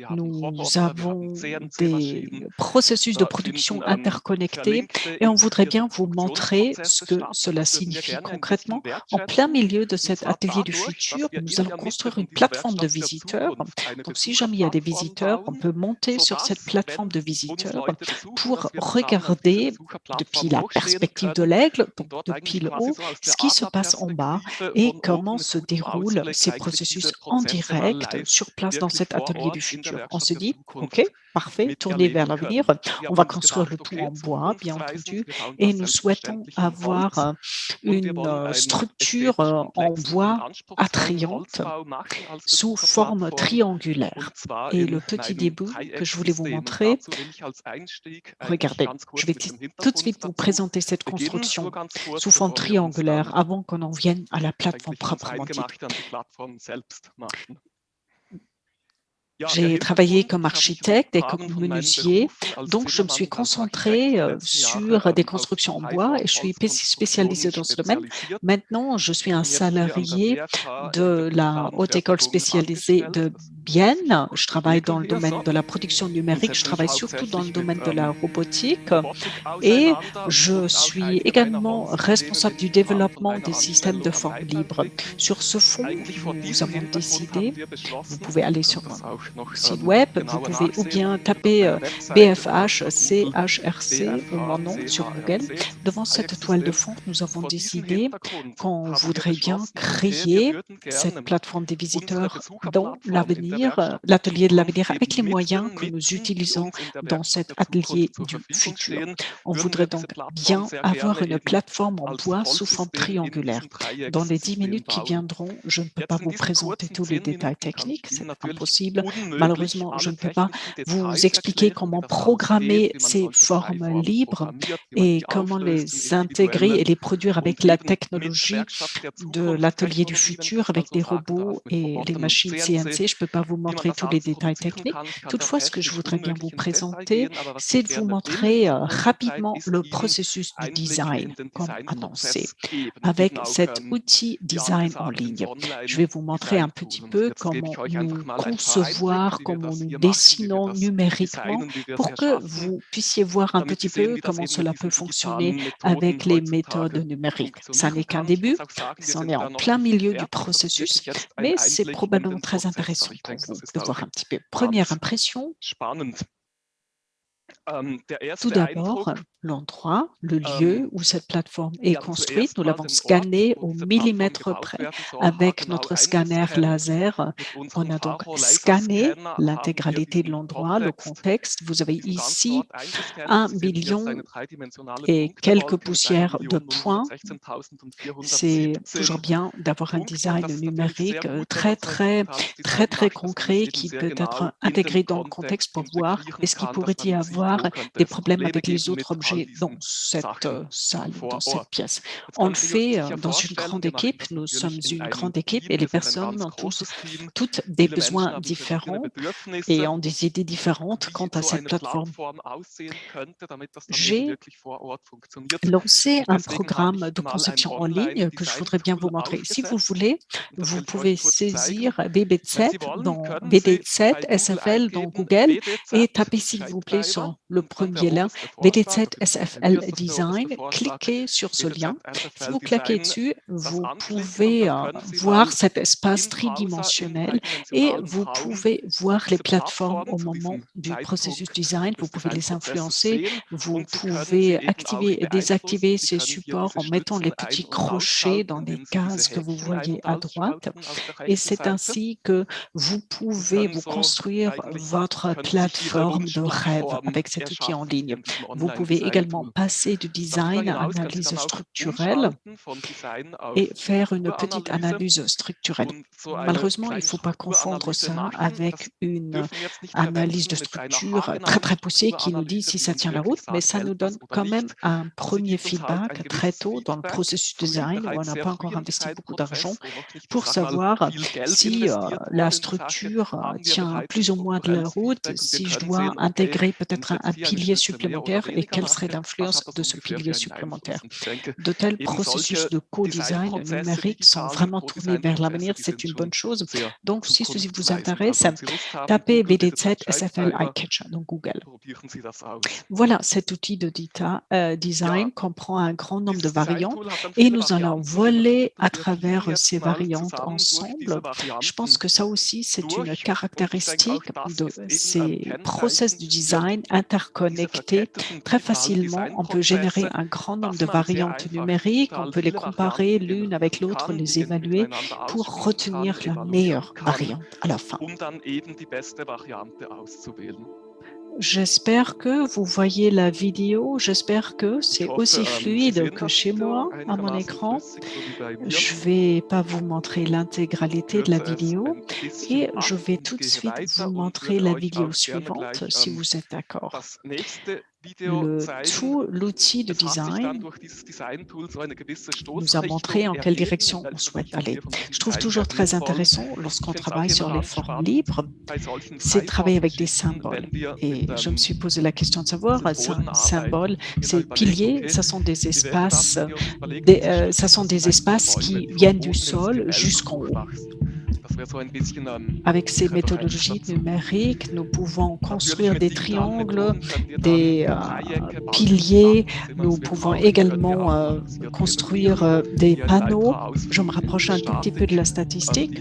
nous avons des processus de production interconnectés et on voudrait bien vous montrer ce que cela signifie concrètement. En plein milieu de cet atelier du futur, nous allons construire une plateforme de visiteurs. Donc, si jamais il y a des visiteurs, on peut monter sur cette plateforme de visiteurs pour regarder depuis la perspective de l'aigle, donc depuis le haut, ce qui se passe en bas et comment se déroulent ces processus en direct sur place dans cet atelier du futur. On se dit, OK, parfait, tournez vers l'avenir. On va construire le tout en bois, bien entendu, et nous souhaitons avoir une structure en bois attrayante sous forme triangulaire. Et le petit début que je voulais vous montrer, regardez, je vais tout de suite vous présenter cette construction sous forme triangulaire avant qu'on en vienne à la plateforme proprement dite. J'ai travaillé comme architecte et comme menuisier, donc je me suis concentrée sur des constructions en bois et je suis spécialisée dans ce domaine. Maintenant, je suis un salarié de la Haute École spécialisée de Bienne. Je travaille dans le domaine de la production numérique, je travaille surtout dans le domaine de la robotique et je suis également responsable du développement des systèmes de forme libre. Sur ce fond, nous avons décidé, vous pouvez aller sur site web, vous pouvez ou bien taper BFH, CHRC ou mon nom sur Google. Devant cette toile de fond, nous avons décidé qu'on voudrait bien créer cette plateforme des visiteurs dans l'avenir, l'atelier de l'avenir, avec les moyens que nous utilisons dans cet atelier du futur. On voudrait donc bien avoir une plateforme en bois sous forme triangulaire. Dans les 10 minutes qui viendront, je ne peux pas vous présenter tous les détails techniques, c'est impossible. Malheureusement, je ne peux pas vous expliquer comment programmer ces formes libres et comment les intégrer et les produire avec la technologie de l'atelier du futur, avec les robots et les machines CNC. Je ne peux pas vous montrer tous les détails techniques. Toutefois, ce que je voudrais bien vous présenter, c'est de vous montrer rapidement le processus du design, comme annoncé, avec cet outil design en ligne. Je vais vous montrer un petit peu comment nous concevoir, comment nous dessinons numériquement pour que vous puissiez voir un petit peu comment cela peut fonctionner avec les méthodes numériques. Ça n'est qu'un début, on est en plein milieu du processus, mais c'est probablement très intéressant pour vous de voir un petit peu. Première impression. Tout d'abord, l'endroit, le lieu où cette plateforme est construite, nous l'avons scanné au millimètre près avec notre scanner laser. On a donc scanné l'intégralité de l'endroit, le contexte. Vous avez ici 1 million et quelques poussières de points. C'est toujours bien d'avoir un design numérique très concret qui peut être intégré dans le contexte pour voir est-ce qu'il pourrait y avoir des problèmes avec les autres objets dans cette salle, dans cette pièce. On le fait dans une grande équipe, nous sommes une grande équipe et les personnes ont toutes des besoins différents et ont des idées différentes quant à cette plateforme. J'ai lancé un programme de conception en ligne que je voudrais bien vous montrer. Si vous voulez, vous pouvez saisir BD7 dans BD7 SFL dans Google et taper s'il vous plaît sur le premier lien, BD7 SFL Design, cliquez sur ce lien. Si vous cliquez dessus, vous pouvez voir cet espace tridimensionnel et vous pouvez voir les plateformes au moment du processus design. Vous pouvez les influencer, vous pouvez activer et désactiver ces supports en mettant les petits crochets dans les cases que vous voyez à droite. Et c'est ainsi que vous pouvez vous construire votre plateforme de rêve avec cet outil en ligne. Vous pouvez également passer du design à analyse structurelle et faire une petite analyse structurelle. Malheureusement, il ne faut pas confondre ça avec une analyse de structure très poussée qui nous dit si ça tient la route, mais ça nous donne quand même un premier feedback très tôt dans le processus design où on n'a pas encore investi beaucoup d'argent pour savoir si la structure tient plus ou moins de la route, si je dois intégrer peut-être un pilier supplémentaire et quelle serait l'influence de ce pilier supplémentaire. De tels processus de co-design numérique sont vraiment tournés vers l'avenir, c'est une bonne chose. Donc, si ceci vous intéresse, tapez BD7 SFL iCatcher dans Google. Voilà, cet outil de design comprend un grand nombre de variantes et nous allons voler à travers ces variantes ensemble. Je pense que ça aussi, c'est une caractéristique de ces process du design interconnectés. Très facilement, on peut générer un grand nombre de variantes numériques, on peut les comparer l'une avec l'autre, les évaluer pour retenir la meilleure variante à la fin. J'espère que vous voyez la vidéo, j'espère que c'est aussi fluide que chez moi à mon écran. Je ne vais pas vous montrer l'intégralité de la vidéo et je vais tout de suite vous montrer la vidéo suivante si vous êtes d'accord. L'outil de design nous a montré en quelle direction on souhaite aller. Je trouve toujours très intéressant lorsqu'on travaille sur les formes libres, c'est travailler avec des symboles. Et je me suis posé la question de savoir, symboles, ces piliers, ce sont des espaces, qui viennent du sol jusqu'en haut. Avec ces méthodologies numériques, nous pouvons construire des triangles, des piliers, nous pouvons également construire des panneaux. Je me rapproche un tout petit peu de la statistique.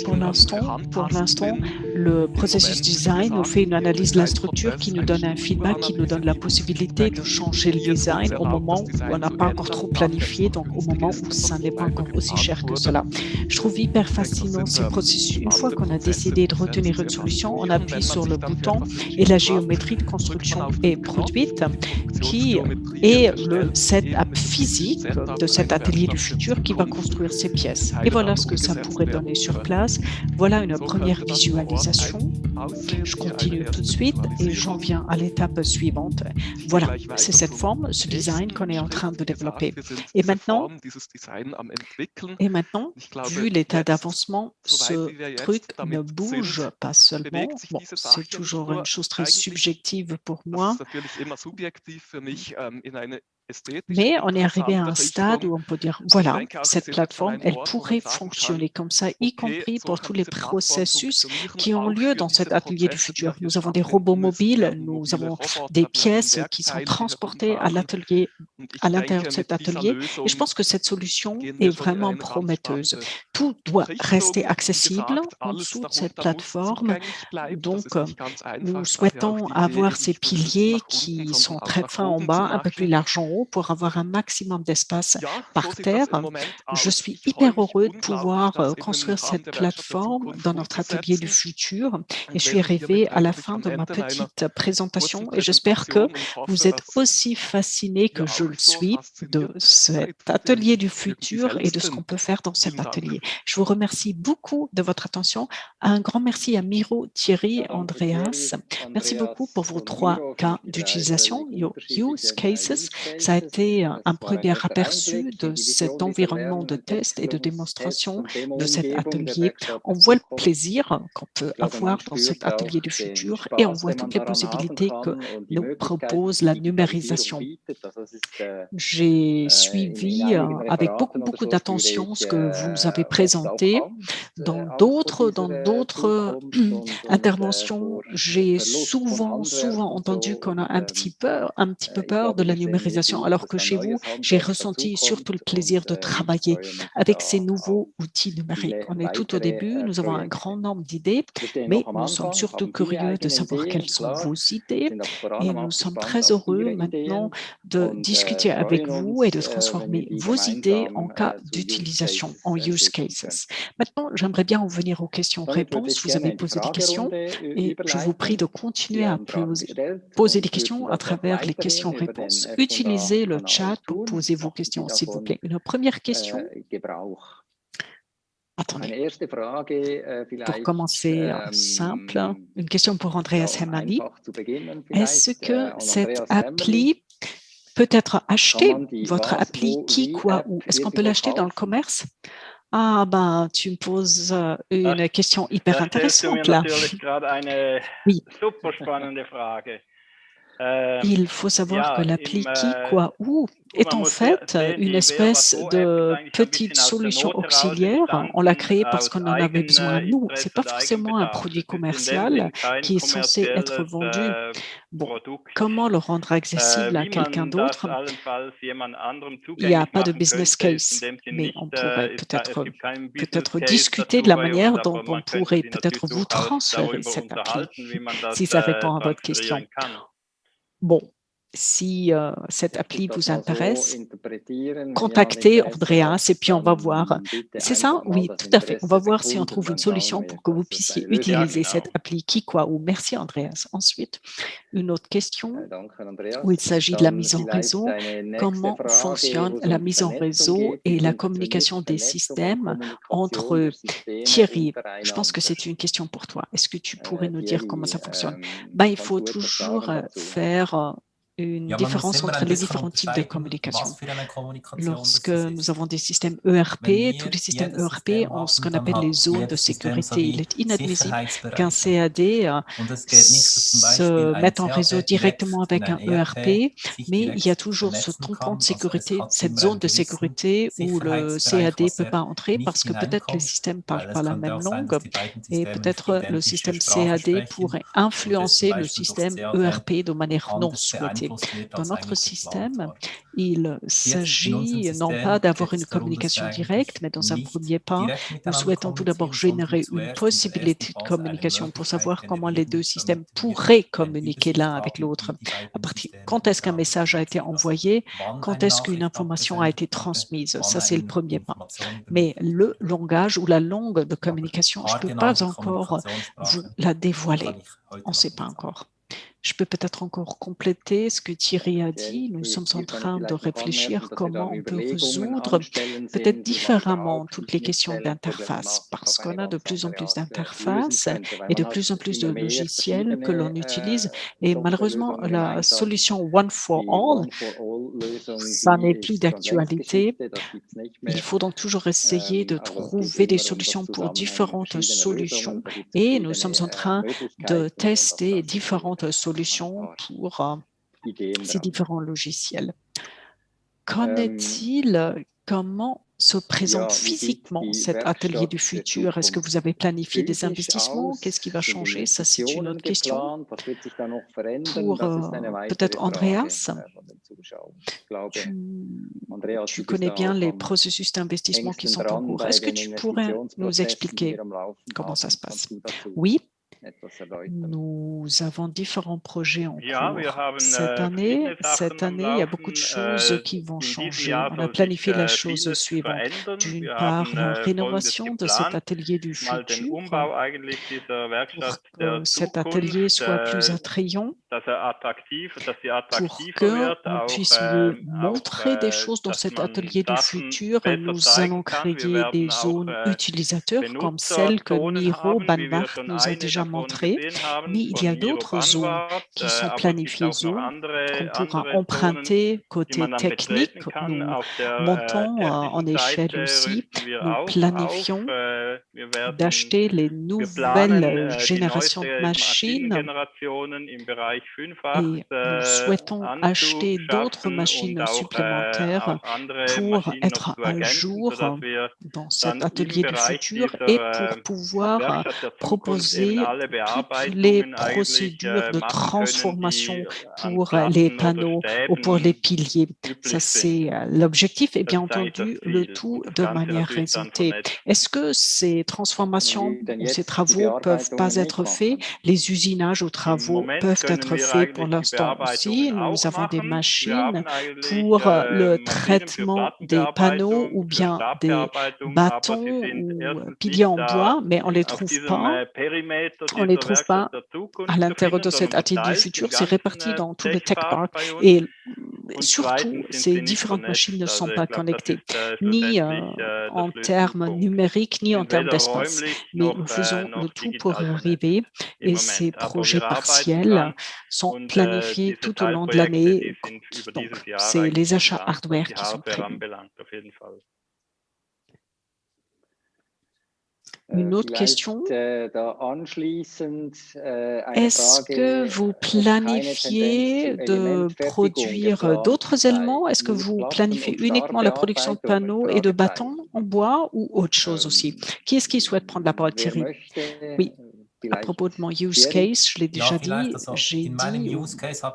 Pour l'instant, le processus design nous fait une analyse de la structure qui nous donne un feedback, qui nous donne la possibilité de changer le design au moment où on n'a pas encore trop planifié, donc au moment où ça n'est pas encore aussi cher que cela. Je trouve hyper fascinant ce processus. Une fois qu'on a décidé de retenir une solution, on appuie sur le bouton et la géométrie de construction est produite, qui est le setup physique de cet atelier du futur qui va construire ces pièces. Et voilà ce que ça pourrait donner sur place. Voilà une première visualisation. Je continue tout de suite et j'en viens à l'étape suivante. Voilà, c'est cette forme, ce design qu'on est en train de développer. Et maintenant, vu l'état d'avancement, ce truc ne bouge pas seulement. Bon, c'est toujours une chose très subjective pour moi. Mais on est arrivé à un stade où on peut dire, voilà, cette plateforme, elle pourrait fonctionner comme ça, y compris pour tous les processus qui ont lieu dans cet atelier du futur. Nous avons des robots mobiles, nous avons des pièces qui sont transportées à l'atelier, à l'intérieur de cet atelier. Et je pense que cette solution est vraiment prometteuse. Tout doit rester accessible en dessous de cette plateforme. Donc, nous souhaitons avoir ces piliers qui sont très fins en bas, un peu plus larges en haut, pour avoir un maximum d'espace par terre. Je suis hyper heureux de pouvoir construire cette plateforme dans notre atelier du futur et je suis arrivée à la fin de ma petite présentation et j'espère que vous êtes aussi fascinés que je le suis de cet atelier du futur et de ce qu'on peut faire dans cet atelier. Je vous remercie beaucoup de votre attention. Un grand merci à Miro, Thierry, Andreas. Merci beaucoup pour vos 3 cas d'utilisation, your use cases. Ça a été un premier aperçu de cet environnement de test et de démonstration de cet atelier. On voit le plaisir qu'on peut avoir dans cet atelier du futur et on voit toutes les possibilités que nous propose la numérisation. J'ai suivi avec beaucoup d'attention ce que vous nous avez présenté. Dans d'autres interventions, j'ai souvent entendu qu'on a un petit peu peur de la numérisation, alors que chez vous, j'ai ressenti surtout le plaisir de travailler avec ces nouveaux outils numériques. On est tout au début, nous avons un grand nombre d'idées, mais nous sommes surtout curieux de savoir quelles sont vos idées et nous sommes très heureux maintenant de discuter avec vous et de transformer vos idées en cas d'utilisation, en use cases. Maintenant, j'aimerais bien en venir aux questions-réponses. Vous avez posé des questions et je vous prie de continuer à poser des questions à travers les questions-réponses. Utilisez le chat pour poser vos questions, s'il vous plaît. Une première question. Attendez. Pour commencer simple, une question pour Andreas Hemani. Est-ce que cette appli peut être achetée, votre appli qui, quoi, où? Est-ce qu'on peut l'acheter dans le commerce? Ah ben, tu me poses une question hyper intéressante là. Oui. Il faut savoir que l'appli qui, quoi, où est en fait une espèce de petite solution auxiliaire. On l'a créée parce qu'on en avait besoin nous. Ce n'est pas forcément un produit commercial qui est censé être vendu. Bon, comment le rendre accessible à quelqu'un d'autre? Il n'y a pas de business case, mais on pourrait peut-être discuter de la manière dont on pourrait peut-être vous transférer cette appli, si ça répond à votre question. Bon, si cette appli vous intéresse, contactez Andreas et puis on va voir. C'est ça? Oui, tout à fait. On va voir si on trouve une solution pour que vous puissiez utiliser cette appli qui, quoi, où. Merci Andreas. Ensuite, une autre question où il s'agit de la mise en réseau. Comment fonctionne la mise en réseau et la communication des systèmes entre Thierry? Je pense que c'est une question pour toi. Est-ce que tu pourrais nous dire comment ça fonctionne? Ben, il faut toujours faire une différence entre les différents types de communication. Lorsque nous avons des systèmes ERP, tous les systèmes ERP ont ce qu'on appelle les zones de sécurité. Il est inadmissible qu'un CAD se mette en réseau directement avec un ERP, mais il y a toujours ce tampon de sécurité, cette zone de sécurité où le CAD ne peut pas entrer parce que peut-être les systèmes ne parlent pas la même langue et peut-être le système CAD pourrait influencer le système ERP de manière non souhaitée. Dans notre système, il s'agit non pas d'avoir une communication directe, mais dans un premier pas, nous souhaitons tout d'abord générer une possibilité de communication pour savoir comment les deux systèmes pourraient communiquer l'un avec l'autre. Quand est-ce qu'un message a été envoyé? Quand est-ce qu'une information a été transmise? Ça, c'est le premier pas. Mais le langage ou la langue de communication, je ne peux pas encore vous la dévoiler. On ne sait pas encore. Je peux peut-être encore compléter ce que Thierry a dit. Nous sommes en train de réfléchir comment on peut résoudre peut-être différemment toutes les questions d'interface, parce qu'on a de plus en plus d'interfaces et de plus en plus de logiciels que l'on utilise. Et malheureusement, la solution One for All, ça n'est plus d'actualité. Il faut donc toujours essayer de trouver des solutions pour différentes solutions et nous sommes en train de tester différentes solutions pour ces différents logiciels. Qu'en est-il? Comment se présente physiquement cet atelier du futur? Est-ce que vous avez planifié des investissements? Qu'est-ce qui va changer? Ça, c'est une autre question. Pour peut-être Andreas, tu connais bien les processus d'investissement qui sont en cours. Est-ce que tu pourrais nous expliquer comment ça se passe? Oui. Nous avons différents projets en cours. Cette année, il y a beaucoup de choses qui vont changer. On a planifié la chose suivante. D'une part, la rénovation de cet atelier du futur pour que cet atelier soit plus attrayant, pour qu'on puisse mieux montrer des choses dans cet atelier du futur. Nous allons créer des zones utilisateurs comme celles que Miro Banbach nous a déjà montrées, mais il y a d'autres zones qui sont planifiées, zones qu'on pourra emprunter côté technique. Nous montons en échelle aussi. Nous planifions d'acheter les nouvelles générations de machines et nous souhaitons acheter d'autres machines supplémentaires pour être à jour dans cet atelier du futur et pour pouvoir proposer toutes les procédures de transformation pour les panneaux ou pour les piliers. Ça, c'est l'objectif et bien entendu le tout de manière résultée. Est-ce que ces transformations ou ces travaux peuvent pas être faits? Les usinages aux travaux peuvent être faits pour l'instant aussi. Nous avons des machines pour le traitement des panneaux ou bien des bâtons ou piliers en bois, mais on ne les trouve pas. On les trouve pas à l'intérieur de cet atelier du futur. C'est réparti dans tout le Tech Park et surtout, ces différentes machines ne sont pas connectées, ni en termes numériques, ni en termes d'espace. Mais nous faisons le tout pour y arriver et ces projets partiels sont planifiés tout au long de l'année. Donc, c'est les achats hardware qui sont prévus. Une autre question. Est-ce que vous planifiez de produire d'autres éléments? Est-ce que vous planifiez uniquement la production de panneaux et de bâtons en bois ou autre chose aussi? Qui est-ce qui souhaite prendre la parole, Thierry? Oui. À propos de mon use case, je l'ai déjà dit, j'ai dit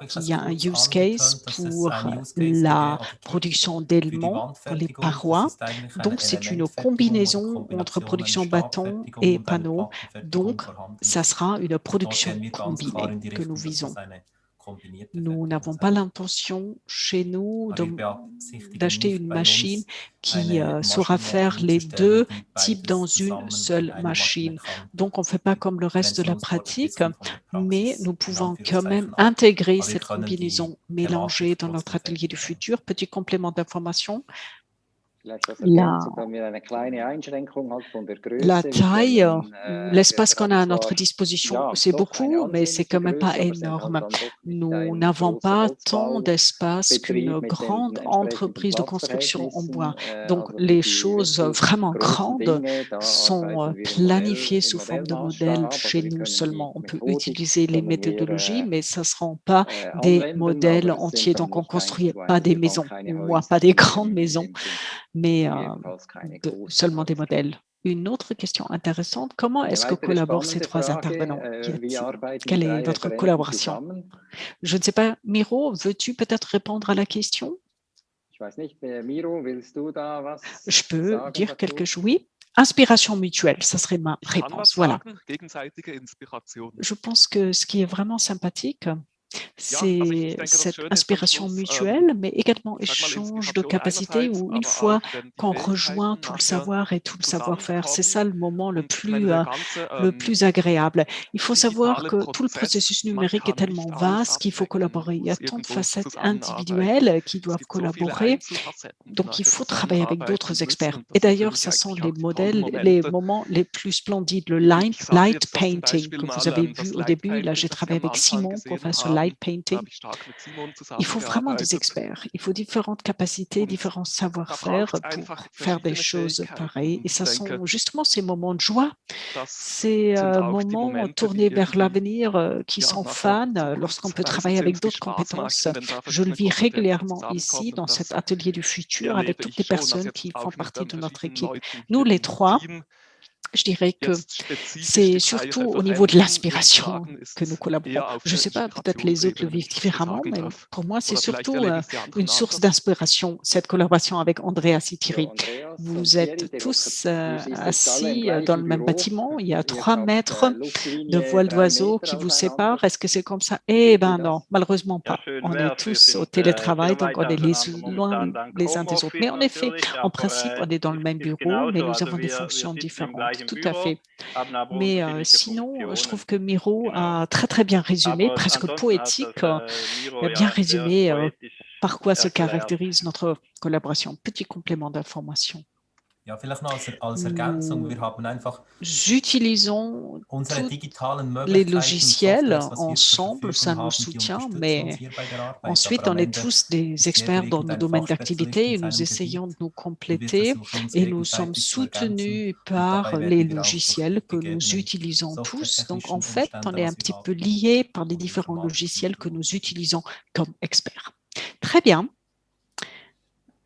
qu'il y a un use case pour la production d'éléments pour les parois. Donc, c'est une combinaison entre production bâton et panneaux. Donc, ça sera une production combinée que nous visons. Nous n'avons pas l'intention chez nous d'acheter une machine qui saura faire les deux types dans une seule machine. Donc, on ne fait pas comme le reste de la pratique, mais nous pouvons quand même intégrer cette combinaison mélangée dans notre atelier du futur. Petit complément d'information. La taille, l'espace qu'on a à notre disposition, c'est beaucoup, mais c'est quand même pas énorme. Nous n'avons pas tant d'espace qu'une grande entreprise de construction en bois. Donc, les choses vraiment grandes sont planifiées sous forme de modèles chez nous seulement. On peut utiliser les méthodologies, mais ce ne seront pas des modèles entiers. Donc, on ne construit pas des maisons, ou pas des grandes maisons, mais seulement des modèles. Une autre question intéressante, comment est-ce que collaborent ces trois intervenants? Quelle est votre collaboration? Je ne sais pas, Miro, veux-tu peut-être répondre à la question? Je peux dire quelque chose, oui. Inspiration mutuelle, ça serait ma réponse. Voilà. Je pense que ce qui est vraiment sympathique, C'est cette inspiration mutuelle, mais également échange de capacités où une fois qu'on rejoint tout le savoir et tout le savoir-faire, c'est ça le moment le plus agréable. Il faut savoir que tout le processus numérique est tellement vaste qu'il faut collaborer. Il y a tant de facettes individuelles qui doivent collaborer, donc il faut travailler avec d'autres experts. Et d'ailleurs, ce sont les modèles, les moments les plus splendides, le light painting que vous avez vu au début. Là, j'ai travaillé avec Simon pour faire ce light painting. Il faut vraiment des experts. Il faut différentes capacités, différents savoir-faire pour faire des choses pareilles. Et ce sont justement ces moments de joie, ces moments tournés vers l'avenir qui sont fans lorsqu'on peut travailler avec d'autres compétences. Je le vis régulièrement ici dans cet atelier du futur avec toutes les personnes qui font partie de notre équipe. Nous, les trois, je dirais que c'est surtout au niveau de l'inspiration que nous collaborons. Je ne sais pas, peut-être les autres le vivent différemment, mais pour moi, c'est surtout une source d'inspiration, cette collaboration avec Andreas et Thierry. Vous êtes tous assis dans le même bâtiment. Il y a 3 mètres de voile d'oiseau qui vous séparent. Est-ce que c'est comme ça? Eh bien non, malheureusement pas. On est tous au télétravail, donc on est loin les uns des autres. Mais en effet, en principe, on est dans le même bureau, mais nous avons des fonctions différentes. Tout à fait. Mais sinon, je trouve que Miro a très, très bien résumé, presque poétique, bien résumé par quoi se caractérise notre collaboration. Petit complément d'information. Ja, vielleicht noch als Ergänzung, wir haben einfach utilisons unsere tous digitalen les Möglichkeiten, logiciels Softwares, was wir zur ensemble, ça Verfügung nous haben, die soutient, unterstützen uns mais hier bei der Arbeit. ensuite, Aber on am est Ende tous des ist experts jeder dans nos irgendein domaines Fachspezialist d'activité et in nous seinem essayons de Gebiet. nous Und wir compléter versuchen uns et nous sommes gegenseitig zu ergänzen. soutenus Und par dabei les werden wir auch durch logiciels que nous gegebene utilisons tous. Donc, en softwaretechnischen fait, on Umstände, est un was wir petit peu haben, liés par les oder différents informatischen logiciels que nous utilisons comme experts. Très bien.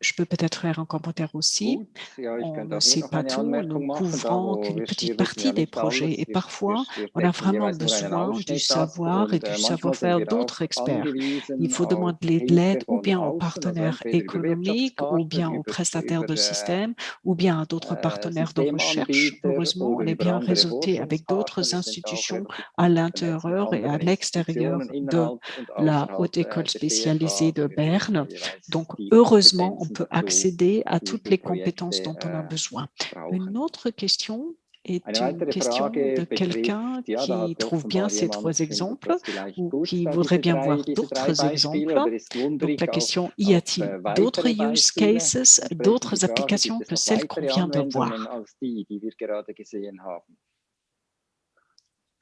Je peux peut-être faire un commentaire aussi. Gut, ja, ich On könnte ne auch hier sait noch pas eine tout, nous Anmerkung machen, da couvrons wo qu'une wir petite wissen ja partie des nicht projets alles. et parfois on a decken vraiment jeweils nur einen besoin du Ausschnitt ab savoir et und du manchmal sind savoir-faire wir d'autres auch experts. Il angewiesen faut auf demander de Hilfe l'aide ou von bien aux außen, also partenaires entweder über économiques ou bien Wirtschaftspartner, aux prestataires über de système ou bien à d'autres partenaires de recherche. Systemanbieter Heureusement, on oder est über bien andere réseauté avec Forschungspartner. d'autres Wir sind auch institutions relativ à gut vernetzt mit l'intérieur et à anderen l'extérieur Institutionen de innerhalb und la außerhalb Haute École der spécialisée DRK. de Wir haben Berne. jeweils Donc, die heureusement, on Kompetenzen peut dazu, accéder à die toutes für les compétences Projekte dont on a besoin. Une brauchen. autre question est Eine une weitere question Frage de quelqu'un betrifft, ja, da qui hat trouve offenbar bien ces jemand, 3 findet exemples das vielleicht ou gut, qui da voudrait bien voir diese drei d'autres Beispiele, exemples. oder ist Donc la wunderig question, y auf a-t-il d'autres weitere use Beispiele cases, entsprechend die d'autres Frage, gibt applications es que noch celles qu'on weitere vient de Anwendungen voir? als die wir gerade gesehen haben?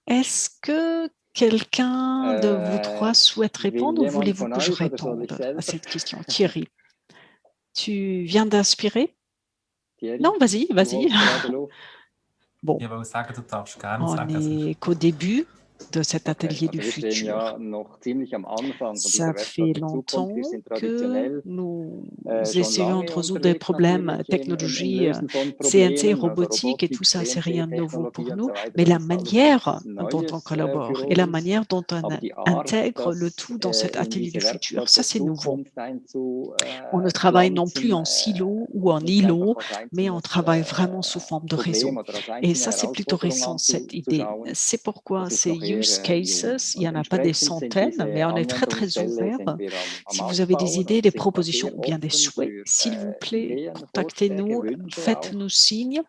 Est-ce que quelqu'un de vous 3 souhaite Will répondre ou jemand voulez-vous von que je euch oder soll ich réponde à selber? cette question? Thierry, tu viens d'inspirer? Thierry, Non, vas-y, du vas-y. holst gerade Luft. Bon, Ich wollte sagen, du darfst gerne on sagen. Also n'est qu'au début de cet Okay, atelier du also wir stehen futur. ja noch ziemlich am Anfang von Ça dieser fait Werkstatt der Zukunft. Wir longtemps sind que traditionell nous schon essayons de lange résoudre des unterwegs problèmes, natürlich im technologie, Lösen von CNC, Problemen, also robotique et tout Robotik, ça, c'est rien de nouveau pour CNC-Technologie und nous, so weiter. mais Das la ist alles manière nichts dont on Neues collabore für et la uns. manière dont on Aber die Art, intègre le das tout dans cet in atelier du diese futur, Werkstatt ça der c'est nouveau. Zukunft On ne travaille non plus einzupflanzen, en silo ou en nicht einfach îlot, als mais on einzelnes travaille vraiment sous forme de réseau. Problem oder als Et einzelne ça, c'est plutôt Herausforderung récent, cette idée. anzuschauen. C'est pourquoi Das ist ces noch eher use jung. cases, il n'y Und en a pas des entsprechend sind centaines, mais diese on est très, très Anwendungsfälle ouvert. sind wir am Si vous avez des Aufbauen idées, und des sind da propositions sehr ou bien des offen souhaits, für s'il vous plaît, Ideen, Vorschläge, contactez-nous, Wünsche auch. faites-nous signe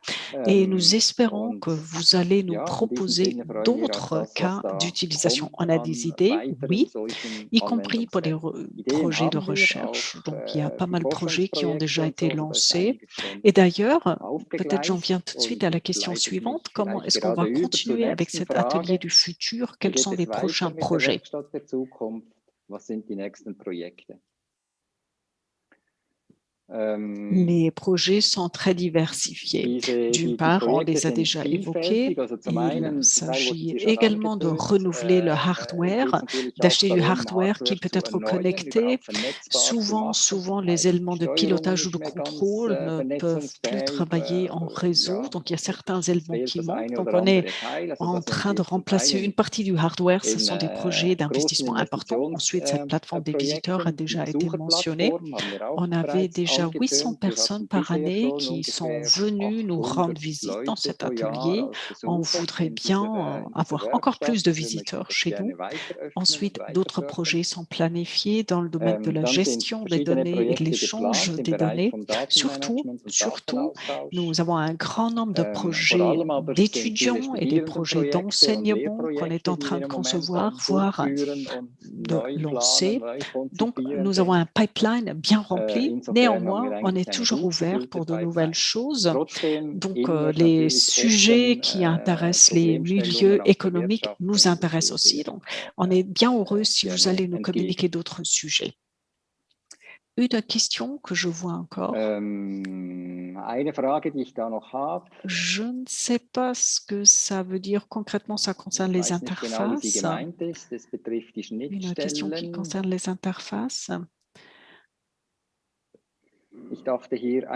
et nous espérons Und que vous allez nous ja, in diesem proposer Sinne freuen wir auf d'autres das, was cas da d'utilisation. kommt On a des an idées, weiteren oui, solchen y compris pour des Anwendungsfällen. Ideen projets de haben wir recherche. auch Donc, il y a pas für mal de projets qui ont Forschungsprojekte déjà und so, été also da ist lancés. einiges schon Et d'ailleurs, peut-être j'en aufgegleist viens tout de suite und à la jetzt question leite ich suivante. mich Comment vielleicht est-ce qu'on gerade va über zur continuer avec nächsten cet atelier Frage. du futur? Wie Quels geht sont les es prochains weiter mit der projets? Werkstatt der Zukunft? Was sind die nächsten Projekte? Les projets sont très diversifiés. D'une part, on les a déjà évoqués. Il s'agit également de renouveler le hardware, d'acheter du hardware qui peut être connecté. Souvent, les éléments de pilotage ou de contrôle ne peuvent plus travailler en réseau. Donc, il y a certains éléments qui manquent. Donc, on est en train de remplacer une partie du hardware. Ce sont des projets d'investissement importants. Ensuite, cette plateforme des visiteurs a déjà été mentionnée. On avait déjà déjà 800 personnes par année qui sont venues nous rendre visite dans cet atelier. On voudrait bien avoir encore plus de visiteurs chez nous. Ensuite, d'autres projets sont planifiés dans le domaine de la gestion des données et de l'échange des données. Surtout, nous avons un grand nombre de projets d'étudiants et des projets d'enseignement qu'on est en train de concevoir, voire de lancer. Donc, nous avons un pipeline bien rempli. Néanmoins, on est toujours ouvert pour de nouvelles choses. Donc, les sujets qui intéressent les milieux économiques nous intéressent aussi. Donc, on est bien heureux si vous allez nous communiquer d'autres sujets. Une question que je vois encore. Je ne sais pas ce que ça veut dire concrètement, ça concerne les interfaces. Une question qui concerne les interfaces.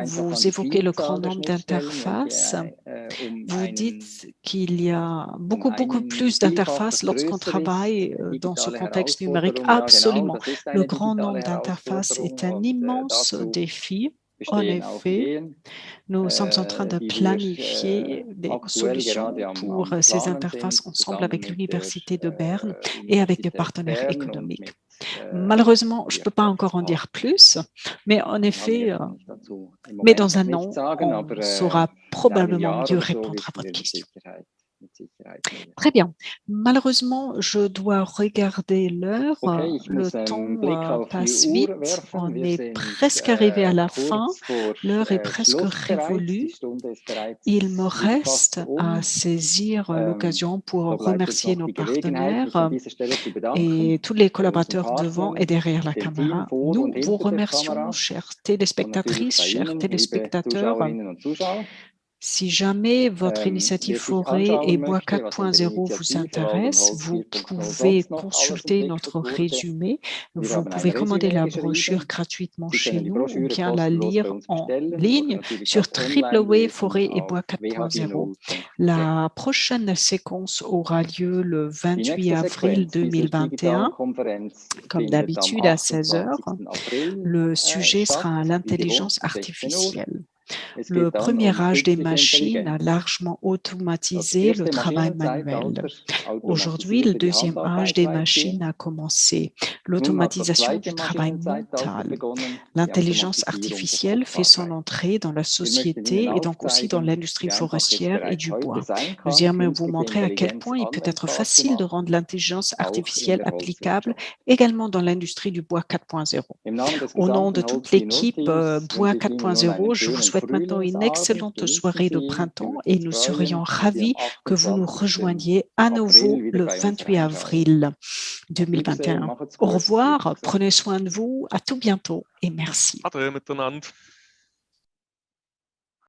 Vous évoquez le grand nombre d'interfaces. Vous dites qu'il y a beaucoup plus d'interfaces lorsqu'on travaille dans ce contexte numérique. Absolument. Le grand nombre d'interfaces est un immense défi. En effet, nous sommes en train de planifier des solutions pour ces interfaces ensemble avec l'Université de Berne et avec des partenaires économiques. Malheureusement, je ne peux pas encore en dire plus, mais en effet, mais dans un an, on saura probablement mieux répondre à votre question. Très bien. Malheureusement, je dois regarder l'heure. Le temps passe vite. On est presque arrivé à la fin. L'heure est presque révolue. Il me reste à saisir l'occasion pour remercier nos partenaires et tous les collaborateurs devant et derrière la caméra. Nous vous remercions, chères téléspectatrices, chers téléspectateurs. Si jamais votre initiative Forêt et Bois 4.0 vous intéresse, vous pouvez consulter notre résumé. Vous pouvez commander la brochure gratuitement chez nous ou bien la lire en ligne sur www.forêt-et-bois 4.0. La prochaine séquence aura lieu le 28 avril 2021, comme d'habitude à 16 h. Le sujet sera l'intelligence artificielle. Le premier âge des machines a largement automatisé le travail manuel. Aujourd'hui, le deuxième âge des machines a commencé, l'automatisation du travail mental. L'intelligence artificielle fait son entrée dans la société et donc aussi dans l'industrie forestière et du bois. Nous aimerions vous montrer à quel point il peut être facile de rendre l'intelligence artificielle applicable également dans l'industrie du bois 4.0. Au nom de toute l'équipe Bois 4.0, je vous souhaite maintenant une excellente soirée de printemps et nous serions ravis que vous nous rejoigniez à nouveau le 28 avril 2021. Au revoir, prenez soin de vous, à tout bientôt et merci.